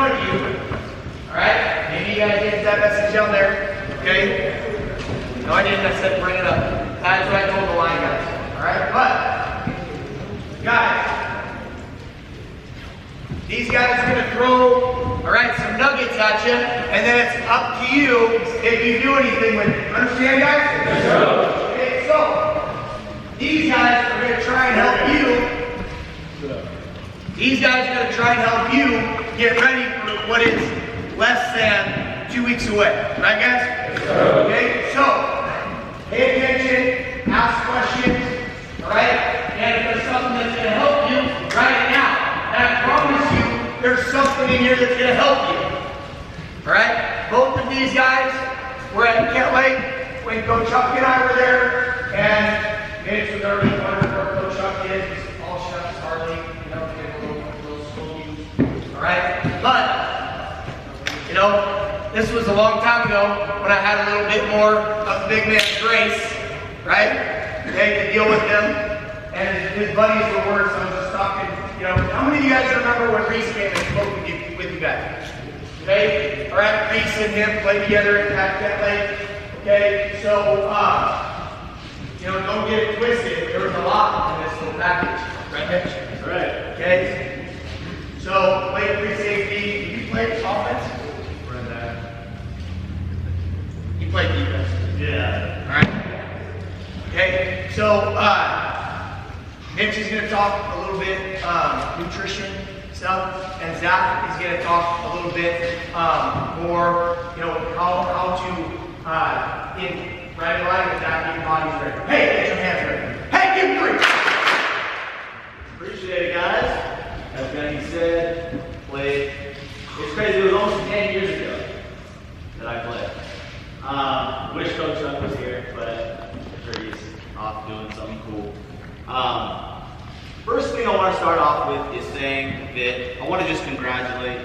front of you. Alright? Maybe you guys didn't that message down there. Okay? No, I didn't. I said bring it up. That's what I told the line guys. Alright? But, guys, these guys are going to throw, alright, some nuggets at you, and then it's up to you if you do anything with it. Understand, guys? Yes, sir. Okay, so, these guys are going to try and help you. These guys are going to try and help you get ready for what is less than 2 weeks away. Right, guys? Yes, okay, so pay attention, ask questions, all right? And if there's something that's going to help you, write it down. And I promise you, there's something in here that's going to help you. All right? Both of these guys were at Kent Lake when Coach Chuck and I were there, and Mitch was already wondering where Coach Chuck is. All shucks, hardly. Alright, but, you know, this was a long time ago when I had a little bit more of big man's grace, right? Okay, to deal with him, and his buddies were worse. I was just talking, you know, how many of you guys remember when Reese came and spoke with you guys? Okay, alright, Reese and him played together at Kent Lake. Okay, so, you know, don't get it twisted. There was a lot in this little package, right, Mitch? Right. Okay. So, play free safety. Did you play offense? Run that. You play defense? Yeah. Alright. Okay, so Mitch is going to talk a little bit nutrition stuff, and Zach is going to talk a little bit more, you know, how to, in right line with Zach, get your bodies ready. Hey, get your hands ready. Hey, give me 3. Appreciate it, guys. As Benny said, played. It's crazy, it was almost 10 years ago that I played. Wish Coach Chuck was here, but I'm sure he's off doing something cool. First thing I want to start off with is saying that I want to just congratulate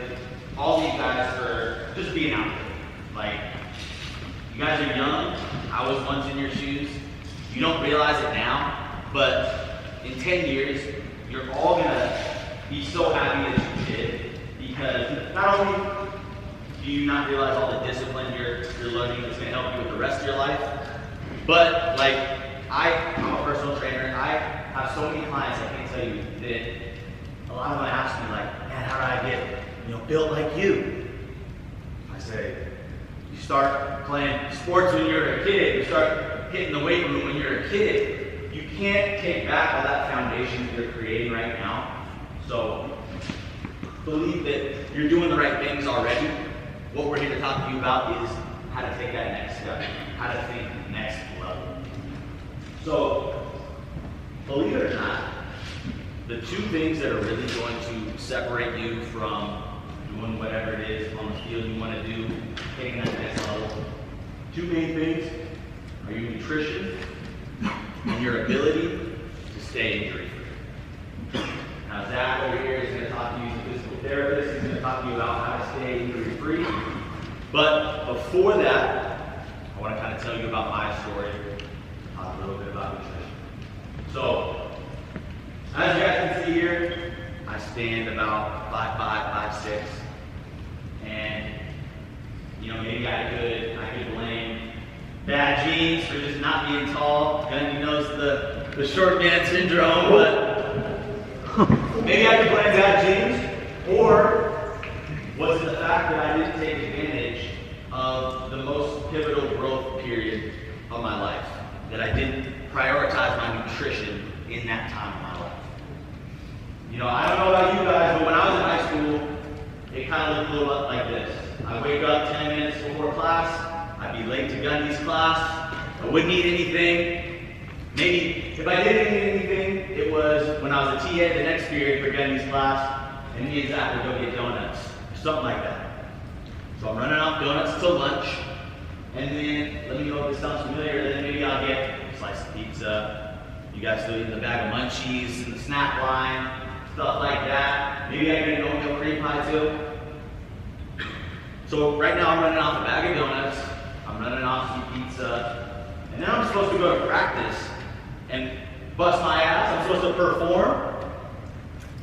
all of you guys for just being out there. Like, you guys are young. I was once in your shoes. You don't realize it now, but in 10 years, you're all going to be so happy that you did, because not only do you not realize all the discipline you're learning that's going to help you with the rest of your life, but like I'm a personal trainer. I have so many clients, I can't tell you, that a lot of them ask me like, man, how do I get built like you? I say, you start playing sports when you're a kid. You start hitting the weight room when you're a kid. You can't take back all that foundation that you're creating right now. So, believe that you're doing the right things already. What we're here to talk to you about is how to take that next step, how to think next level. So, believe it or not, the 2 things that are really going to separate you from doing whatever it is on the field you want to do, taking that next level, 2 main things are your nutrition and your ability to stay injury-free. Now, Zach over here is going to talk to you, he's a physical therapist. He's going to talk to you about how to stay injury-free. But before that, I want to kind of tell you about my story, talk a little bit about nutrition. So, as you guys can see here, I stand about 5'5", 5'6", and maybe I could blame bad genes for just not being tall. Gundy knows the short man syndrome, but maybe I could blame bad genes, or was it the fact that I didn't take advantage of the most pivotal growth period of my life, that I didn't prioritize my nutrition in that time of my life. I don't know about you guys, but when I was in high school, it kind of looked a little like this. I'd wake up 10 minutes before class, I'd be late to Gundy's class, I wouldn't eat anything. Maybe if I didn't eat anything, it was when I was a TA the next period for Gundy's class, and me and Zach would go get donuts, or something like that. So I'm running off donuts till lunch, and then, let me know if this sounds familiar, then maybe I'll get a slice of pizza. You guys still eating the bag of munchies and the snack line, stuff like that. Maybe I get an oatmeal cream pie too. So right now I'm running off a bag of donuts, I'm running off some pizza, and then I'm supposed to go to practice and bust my ass. I'm supposed to perform.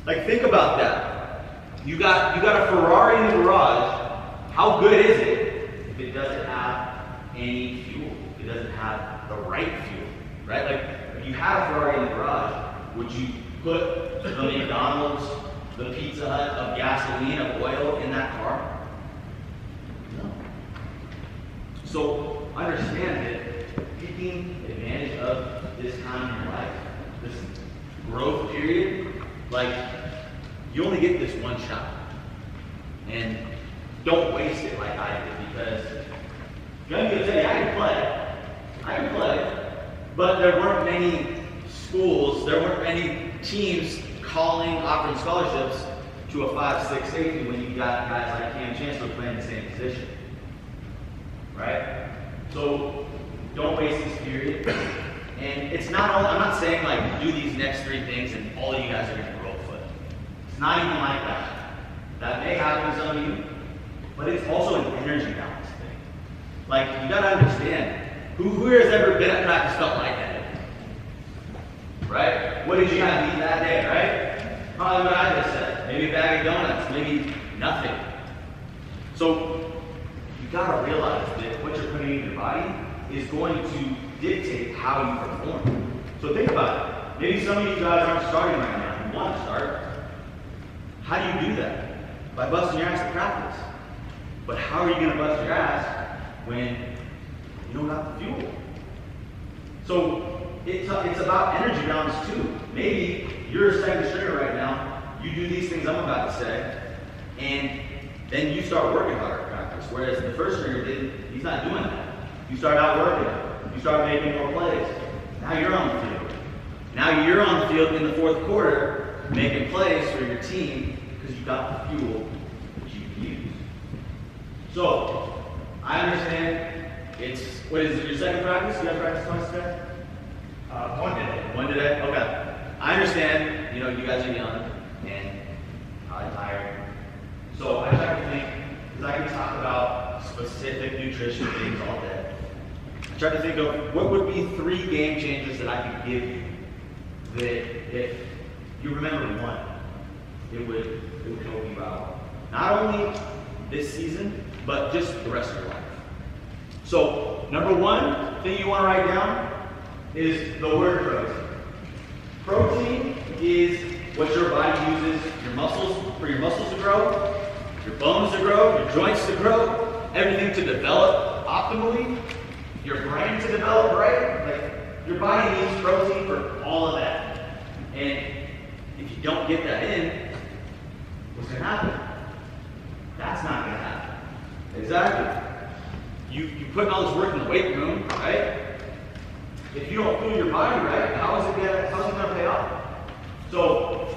Like, think about that. You got a Ferrari in the garage. how good is it if it doesn't have any fuel? If it doesn't have the right fuel, right? Like, if you had a Ferrari in the garage, would you put the McDonald's, the Pizza Hut of gasoline, of oil in that car? No. So understand that taking advantage of this time in your life, this growth period, like, you only get this one shot. And don't waste it like I did, because I'm going to tell you, I can play, but there weren't many schools, there weren't many teams offering scholarships to a 5'6" safety when you got guys like Cam Chancellor playing the same position, right? So don't waste this period. And it's not all, I'm not saying like do these next 3 things and all of you guys are going to grow a foot. It's not even like that. That may happen to some of you, but it's also an energy balance thing. Like, you got to understand, who has ever been at practice felt like that? Right? What did you have to eat that day, right? Probably what I just said. Maybe a bag of donuts, maybe nothing. So you gotta realize that what you're putting in your body is going to dictate how you perform. So think about it. Maybe some of you guys aren't starting right now. You want to start. How do you do that? By busting your ass at practice. But how are you going to bust your ass when you don't have the fuel? So it's about energy balance too. Maybe you're a second stringer right now, you do these things I'm about to say, and then you start working harder at practice. Whereas the first stringer didn't, he's not doing that. You start out working, you start making more plays. Now you're on the field. Now you're on the field in the fourth quarter, making plays for your team because you got the fuel that you can use. So, I understand what is it, your second practice? You guys practice twice today? One day. One today? Okay. I understand, you guys are young and probably tired. So I try to think, because I can talk about specific nutrition things all day. I try to think of what would be 3 game changers that I could give you that if you remember one, it would help you out. Not only this season, but just the rest of your life. So, number 1 thing you want to write down is the word protein. Protein is what your body uses for your muscles to grow, your bones to grow, your joints to grow, everything to develop optimally, your brain to develop right. Like, your body needs protein for all of that. And if you don't get that in, what's going to happen? That's not going to happen. Exactly. You put all this work in the weight room, right? If you don't fuel your body right, how's it going to pay off? So,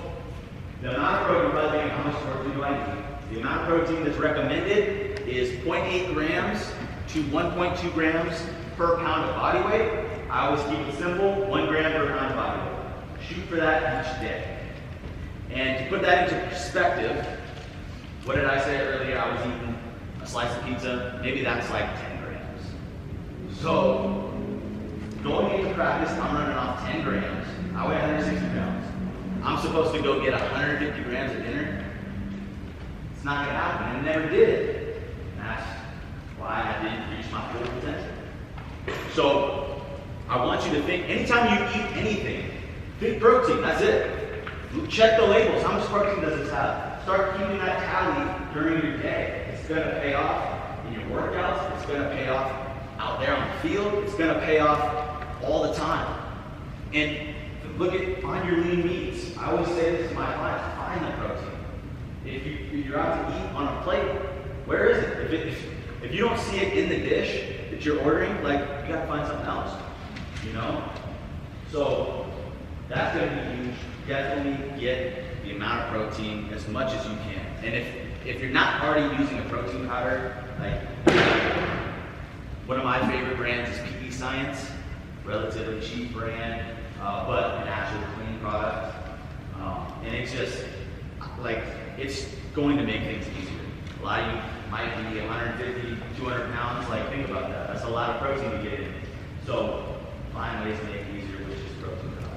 the amount of protein, by the way, how much protein do I need? The amount of protein that's recommended is 0.8 grams to 1.2 grams per pound of body weight. I always keep it simple, 1 gram per pound of body weight. Shoot for that each day. And to put that into perspective, what did I say earlier? I was eating a slice of pizza. Maybe that's like 10 grams. So, going into practice, I'm running off 10 grams. I weigh 160 pounds. I'm supposed to go get 150 grams at dinner. It's not going to happen. And it never did. And that's why I didn't reach my full potential. So, I want you to think, anytime you eat anything, think protein, that's it. Check the labels. How much protein does this have? Start keeping that tally during your day. It's going to pay off in your workouts. It's going to pay off out there on the field. It's going to pay off all the time. And find your lean meats. I always say this to my clients, find the protein. If you're out to eat on a plate, where is it? If you don't see it in the dish that you're ordering, like, you got to find something else. So that's going to be huge. Definitely get the amount of protein as much as you can. And if you're not already using a protein powder, like, one of my favorite brands is PE Science, relatively cheap brand, but an actual clean product. And it's just, like, it's going to make things easier. A lot of you might be 150, 200 pounds. Like, think about that. That's a lot of protein to get in. So find ways to make it easier, which is protein powder.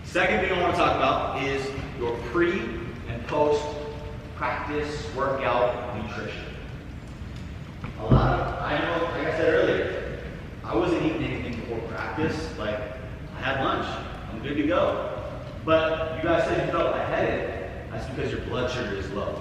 Second thing I want to talk about is your pre and post practice workout nutrition. I know, like I said earlier, I wasn't eating anything before practice. Like, I had lunch, I'm good to go. But you guys said you felt lightheaded. That's because your blood sugar is low.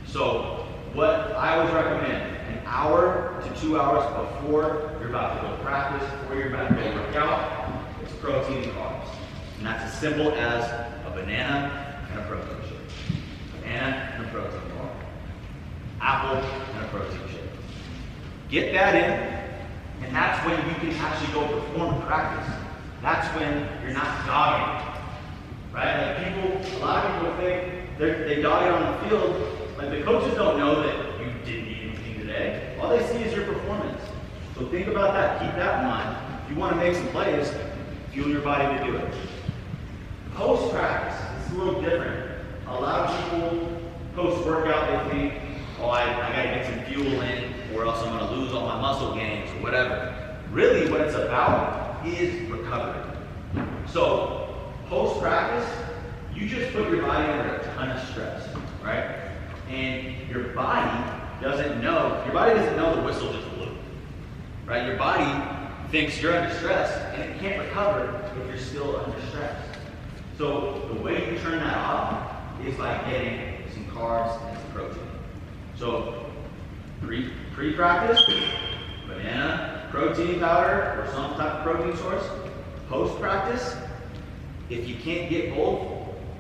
So, what I always recommend, an hour to 2 hours before you're about to go to practice, before you're about to go work out, it's protein and carbs. And that's as simple as a banana and a protein shake. Banana and a protein bar. Apple and a protein shake. Get that in, and that's when you can actually go perform in practice. That's when you're not dogging. Right? Like a lot of people think they dog it on the field. Like the coaches don't know that you didn't eat anything today. All they see is your performance. So think about that. Keep that in mind. If you want to make some plays, fuel your body to do it. Post-practice, it's a little different. A lot of people post-workout, they think, oh, I got to get some fuel in, or else I'm going to lose all my muscle gains, or whatever. Really, what it's about is recovery. So, post-practice, you just put your body under a ton of stress, right? And your body doesn't know the whistle just blew, right? Your body thinks you're under stress, and it can't recover if you're still under stress. So the way you turn that off is by getting some carbs and some protein. So pre-practice, banana, protein powder, or some type of protein source. Post-practice, if you can't get both,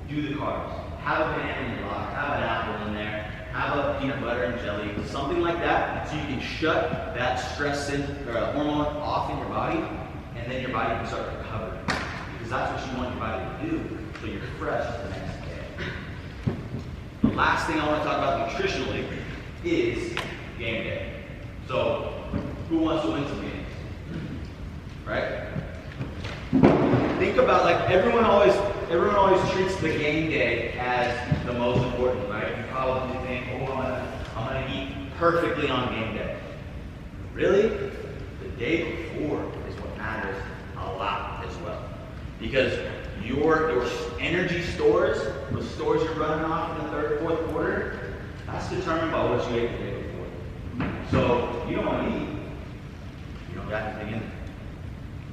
do the carbs. Have a banana in your locker, have an apple in there, have a peanut butter and jelly, something like that, so you can shut that stress hormone off in your body, and then your body can start recovering. Because that's what you want your body to do, so you're fresh the next day. The last thing I want to talk about nutritionally is game day. So, who wants to win some games? Right? Think about, like, everyone always treats the game day as the most important, right? You probably think, oh, I'm gonna eat perfectly on game day. Really? The day before is what matters a lot as well. Because your energy stores, the stores you're running off in the third, fourth quarter, that's determined by what you ate the day before. So you don't want to eat, you don't got anything in there.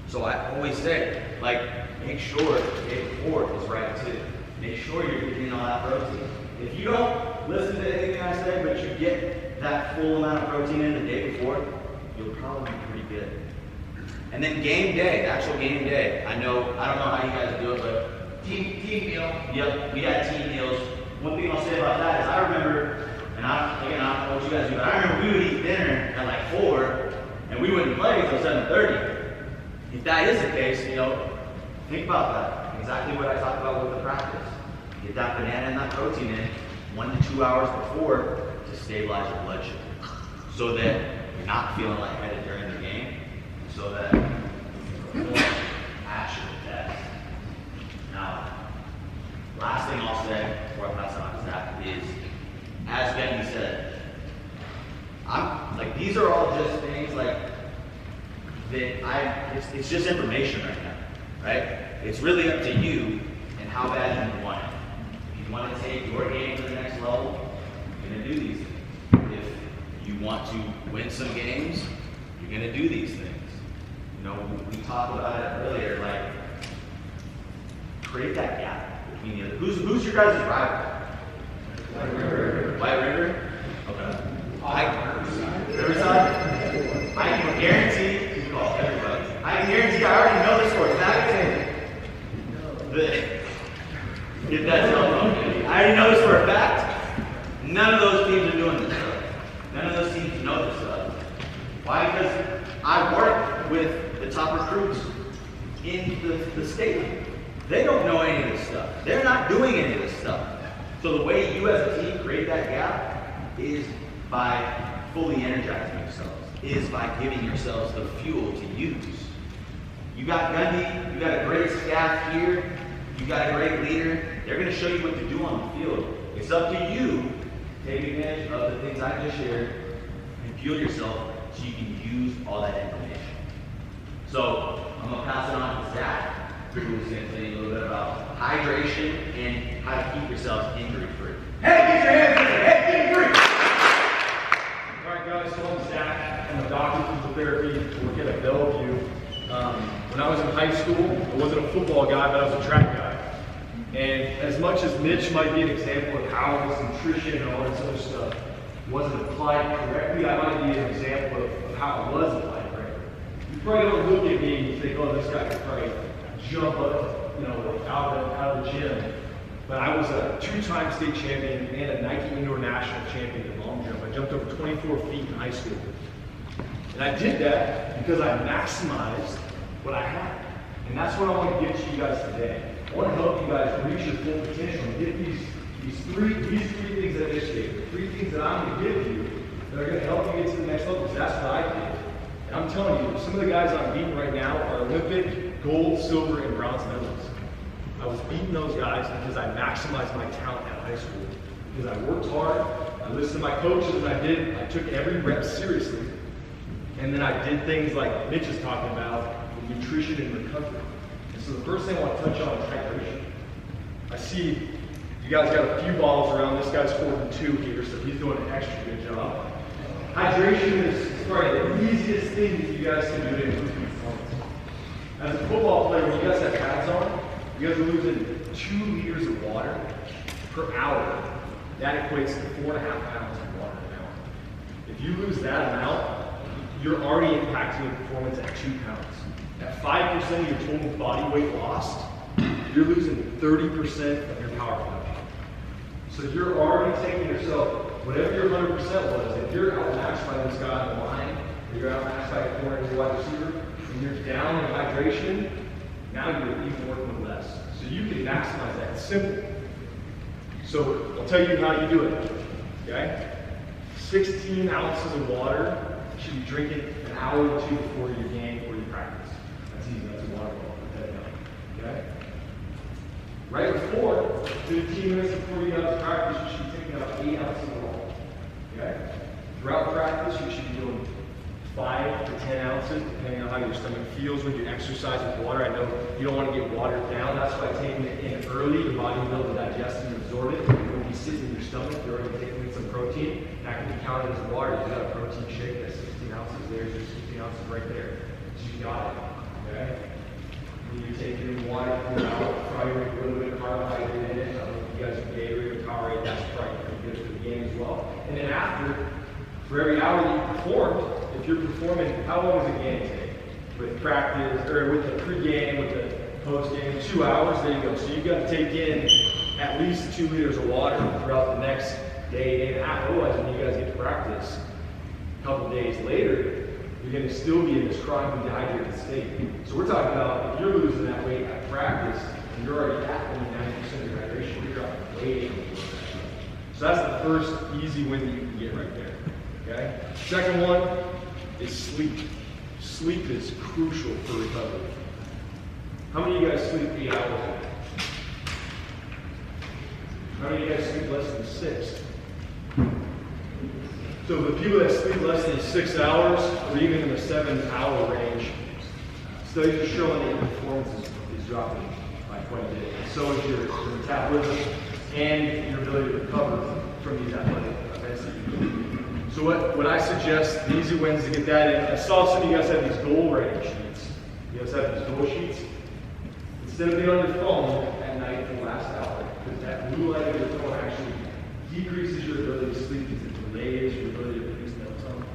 So I always say, like, make sure the day before is right too. Make sure you're getting all that protein. If you don't listen to anything I say, but you get that full amount of protein in the day before, you'll probably be pretty good. And then game day, the actual game day. I don't know how you guys do it, but Team meal. Yep, we had team meals. One thing I'll say about that is I remember, and I don't know what you guys do, but I remember we would eat dinner at like 4, and we wouldn't play until 7:30. If that is the case, think about that. Exactly what I talked about with the practice. Get that banana and that protein in 1 to 2 hours before to stabilize your blood sugar, so that you're not feeling lightheaded during the game, so that you can perform at your best. Now, last thing I'll say before I pass it on to Zach is, as Benny said, these are all just things it's just information right now, right? It's really up to you and how bad you want it. If you want to take your game to the next level, you're going to do these things. If you want to win some games, you're going to do these things. We talked about it earlier, create that gap between the other. Who's your guys' rival? White River? Okay. Riverside? I can guarantee, I already know this for a fact. Get that telephone. I already know this for a fact. None of those teams are doing this stuff. None of those teams know this stuff. Why? Because I work with the top recruits in the state. They don't know any of this stuff. They're not doing any of this stuff. So the way you as a team create that gap is by fully energizing yourselves, is by giving yourselves the fuel to use. You got Gundy, you got a great staff here, you got a great leader. They're going to show you what to do on the field. It's up to you to take advantage of the things I just shared and fuel yourself so you can use all that information. So I'm going to pass it on to Zach, who's going to tell you a little bit about hydration and how to keep yourself injury free. Hey, get your hands in the head, get free. All right, guys, so I'm Zach. football guy, but I was a track guy. And as much as Mitch might be an example of how this nutrition and all this other stuff wasn't applied correctly, I might be an example of how it was applied correctly. You probably don't look at me and think, oh, this guy could probably jump up, out of the gym. But I was a 2-time state champion and a Nike Indoor National champion in long jump. I jumped over 24 feet in high school. And I did that because I maximized what I had. And that's what I want to give to you guys today. I want to help you guys reach your full potential and get these three things that I just gave you. 3 things that I'm going to give you that are going to help you get to the next level, because that's what I did. And I'm telling you, some of the guys I'm beating right now are Olympic, gold, silver, and bronze medalists. I was beating those guys because I maximized my talent at high school. Because I worked hard, I listened to my coaches, and I took every rep seriously. And then I did things like Mitch is talking about, with nutrition and recovery. And so the first thing I want to touch on is hydration. I see you guys got a few balls around. This guy's scored 2 here, so he's doing an extra good job. Hydration is probably the easiest thing that you guys can do to improve your performance. As a football player, when you guys have pads on, you guys are losing 2 liters of water per hour. That equates to 4.5 pounds of water an hour. If you lose that amount, you're already impacting your performance at 2 pounds. At 5% of your total body weight lost, you're losing 30% of your power production. So you're already taking yourself, whatever your 100% was, if you're outmatched by this guy on the line, or you're outmatched by a corner of your wide receiver, and you're down in hydration, now you're even working with less. So you can maximize that. It's simple. So I'll tell you how you do it. Okay? 16 ounces of water you should be drinking an hour or 2 before your game or your practice. That's easy. That's a water bottle. Put that down. Okay? Right before, 15 minutes before you have practice, you should be taking about 8 ounces of water. Okay? Throughout practice, you should be doing 5 to 10 ounces, depending on how your stomach feels when you exercise with water. I know you don't want to get watered down. That's why taking it in early, your body will be able to digest and absorb it. When you sit in your stomach, you're already taking in some protein. That can be counted as water. You got a protein shake, that's 16 ounces. There's your 16 ounces right there. So you got it. Okay? When you're taking in water throughout, probably a little bit of carbohydrate in it. I don't know if you guys have Gatorade or Powerade, that's probably pretty good for the game as well. And then after, for every hour that you performed, if you're performing, how long does a game take? With practice, or with the pre-game, with the post-game, 2 hours, there you go. So you've got to take in at least 2 liters of water throughout the next day and a half. Otherwise, when you guys get to practice, a couple days later, you're going to still be in this chronically dehydrated state. So we're talking about if you're losing that weight at practice, and you're already at only 90% of your hydration, you're dropping way. So that's the first easy win that you can get right there. Okay? Second one is sleep. Sleep is crucial for recovery. How many of you guys sleep 8 hours a day? How many of you guys sleep less than 6? So the people that sleep less than 6 hours, or even in the 7-hour range, studies are showing that your performance is dropping by quite a bit. And so is your metabolism and your ability to recover from these athletic events that you do. So what I suggest, the easy wins to get that in. I saw some of you guys have these goal rating sheets. You guys have these goal sheets. Instead of being on your phone at night for the last hour, because that blue light of your phone actually decreases your ability to sleep because it delays your ability to produce melatonin.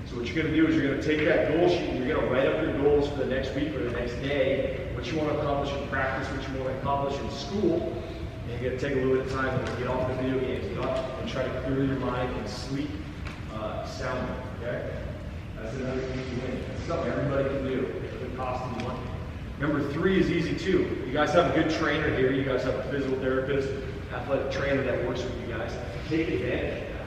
So what you're going to do is you're going to take that goal sheet and you're going to write up your goals for the next week or the next day, what you want to accomplish in practice, what you want to accomplish in school, and you're going to take a little bit of time to get off the video games, get off and try to clear your mind and sleep soundly. Okay? That's another easy win. That's something everybody can do. It doesn't cost any money. Number 3 is easy too. You guys have a good trainer here. You guys have a physical therapist, athletic trainer that works with you guys. Take advantage of that.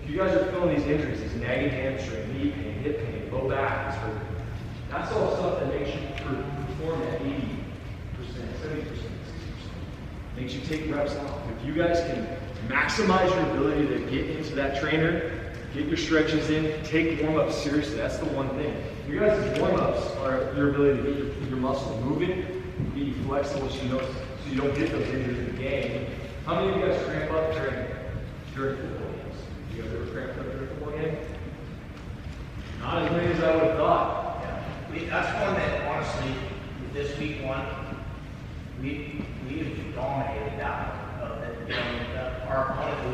If you guys are feeling these injuries, these nagging hamstring, knee pain, hip pain, low back, this hurt, that's all stuff that makes you perform at 80%, 70%, 60%. Makes you take reps off. If you guys can maximize your ability to get into that trainer, get your stretches in, take warm-ups seriously. That's the one thing. You guys' warm-ups are your ability to get your muscles moving, get you flexible so you don't get those injuries in the game. How many of you guys cramp up during football games? You guys ever cramp up during a football game? Not as many as I would have thought. Yeah. That's one that honestly, this week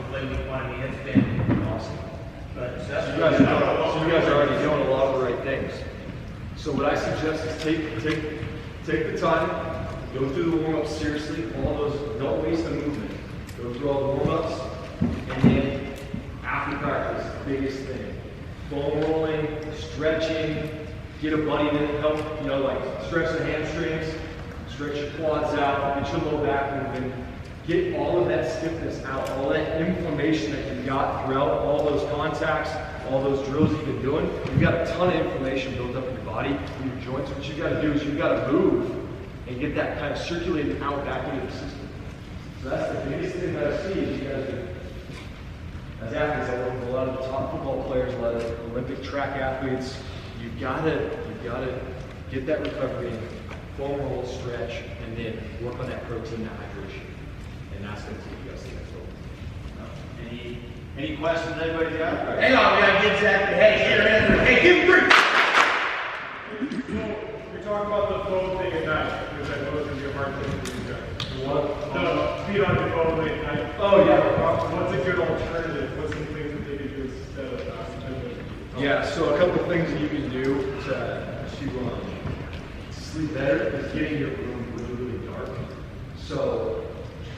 we played week 1. I mean, it's been awesome. But So you guys are already doing a lot of the right things. So what I suggest is take the time, go through the warm-ups seriously, all those, don't waste the movement. Go through all the warm-ups, and then after practice, biggest thing, foam rolling, stretching, get a buddy to help, like stretch the hamstrings, stretch your quads out, get your low back moving, get all of that stiffness out, all that inflammation that you've got throughout all those contacts, all those drills you've been doing. You've got a ton of inflammation built up in your body, in your joints. What you've got to do is you've got to move and get that kind of circulated out back into the system. So that's the biggest thing that I see is you guys do. As athletes, I work with a lot of the top football players, a lot of Olympic track athletes. You've got to get that recovery in, foam roll, stretch, and then work on that protein, that hydration. And that's going to take you guys to the next level. Any questions anybody got? Hang on, we gotta get to that. Hey, give me 3. You're talking about the phone thing at night, because I know it's going to be a hard thing for you guys. What? The speed on your phone late night. Oh, yeah. What's a good alternative? What's some things that they could do instead of that? Yeah, so a couple of things that you can do to sleep better is getting your room really, really dark. So,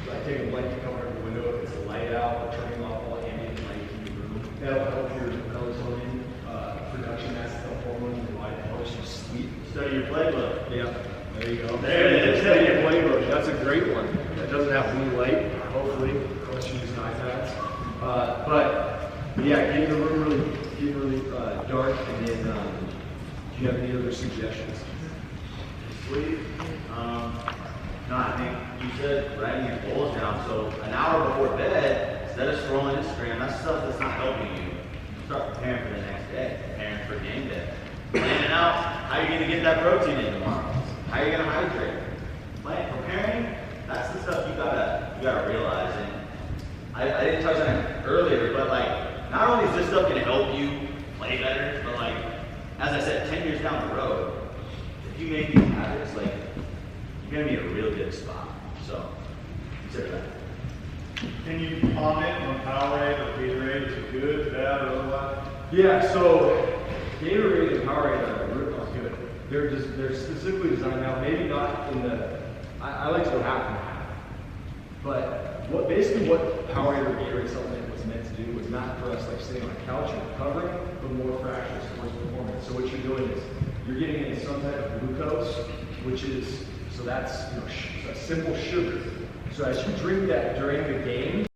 like taking a blanket cover over the window if it's light out, or turning off all ambient light in your room. That'll help your melatonin production. That's the hormone in your body that helps you sleep. Study your playbook. Yeah, there you go. There it is. Study your playbook. That's a great one. That doesn't have blue light, hopefully, unless you're using iPads. But yeah, get your room really dark, and then do you have any other suggestions? Sleep. No, I think you said writing your goals down. So an hour before bed, instead of scrolling Instagram, that's stuff that's not helping you. Start preparing for the next day, preparing for game day. Planning out how you're going to get that protein in tomorrow. How you're going to hydrate. Preparing, that's the stuff you gotta realize. And I didn't touch on it earlier, but not only is this stuff going to help you play better, but as I said, 10 years down the road, if you make these habits, you're going to be in a real good spot. So, consider that. Can you comment on Powerade or Gatorade? Is it good, bad, or otherwise? Yeah, so Gatorade and Powerade are good. They're specifically designed now, maybe not in the, I like to go half and half. But basically what Powerade or Gatorade supplement was meant to do was not for us sitting on a couch and recovering, but more for actual sports performance. So what you're doing is you're getting in some type of glucose, which is, so that's a simple sugar. So as you drink that during the game,